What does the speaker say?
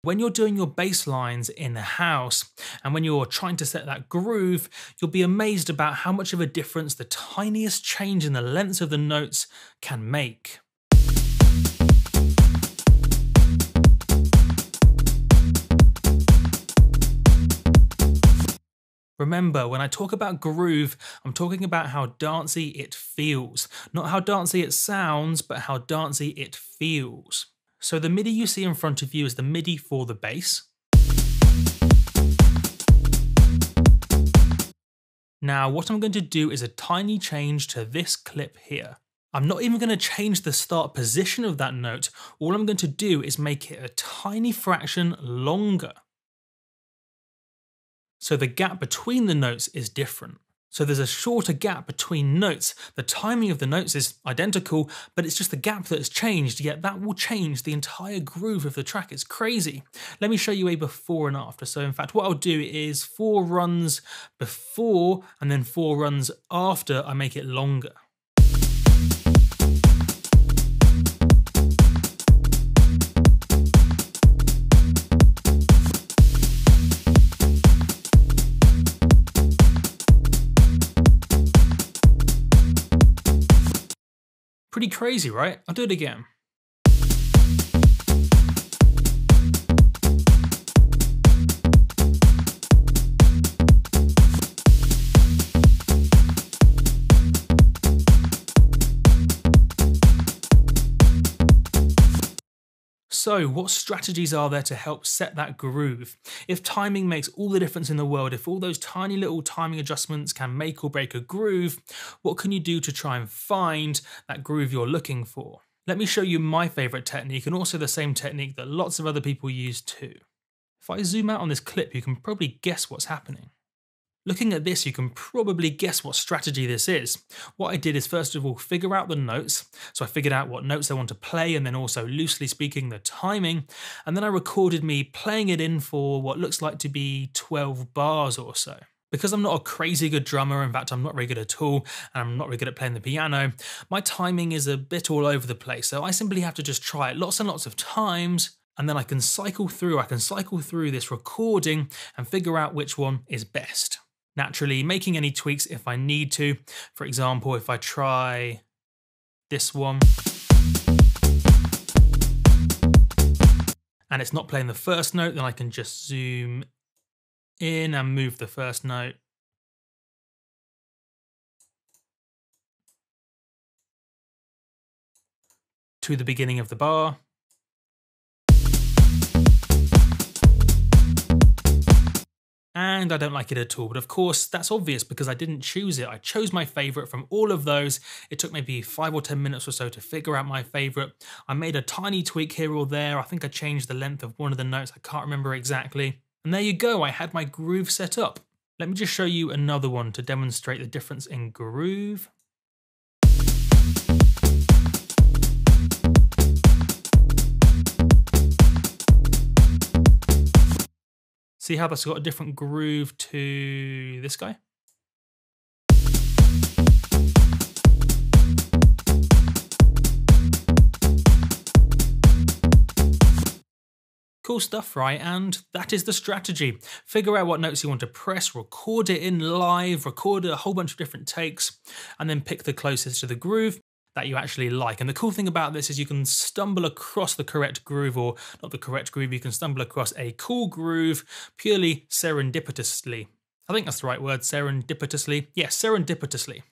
When you're doing your bass lines in the house and when you're trying to set that groove, you'll be amazed about how much of a difference the tiniest change in the lengths of the notes can make. Remember, when I talk about groove, I'm talking about how dancey it feels. Not how dancey it sounds, but how dancey it feels. So the MIDI you see in front of you is the MIDI for the bass. Now, what I'm going to do is a tiny change to this clip here. I'm not even going to change the start position of that note. All I'm going to do is make it a tiny fraction longer. So the gap between the notes is different. So there's a shorter gap between notes. The timing of the notes is identical, but it's just the gap that's changed, yet that will change the entire groove of the track. It's crazy. Let me show you a before and after. So in fact, what I'll do is 4 runs before and then 4 runs after I make it longer. Pretty crazy, right? I'll do it again. So, what strategies are there to help set that groove? If timing makes all the difference in the world, if all those tiny little timing adjustments can make or break a groove, what can you do to try and find that groove you're looking for? Let me show you my favourite technique, and also the same technique that lots of other people use too. If I zoom out on this clip, you can probably guess what's happening. Looking at this, you can probably guess what strategy this is. What I did is first of all figure out the notes. So I figured out what notes I want to play and then also loosely speaking the timing. And then I recorded me playing it in for what looks like to be 12 bars or so. Because I'm not a crazy good drummer, in fact I'm not very good at all, and I'm not very good at playing the piano, my timing is a bit all over the place. So I simply have to just try it lots and lots of times, and then I can cycle through this recording and figure out which one is best. Naturally, making any tweaks if I need to. For example, if I try this one, and it's not playing the first note, then I can just zoom in and move the first note. To the beginning of the bar. And I don't like it at all, but of course that's obvious because I didn't choose it. I chose my favourite from all of those. It took maybe 5 or 10 minutes or so to figure out my favourite. I made a tiny tweak here or there. I think I changed the length of one of the notes. I can't remember exactly. And there you go, I had my groove set up. Let me just show you another one to demonstrate the difference in groove. See how that's got a different groove to this guy? Cool stuff, right? And that is the strategy. Figure out what notes you want to press, record it in live, record a whole bunch of different takes, and then pick the closest to the groove that you actually like. And the cool thing about this is you can stumble across the correct groove, or not the correct groove, you can stumble across a cool groove purely serendipitously. I think that's the right word, serendipitously. Yes, serendipitously.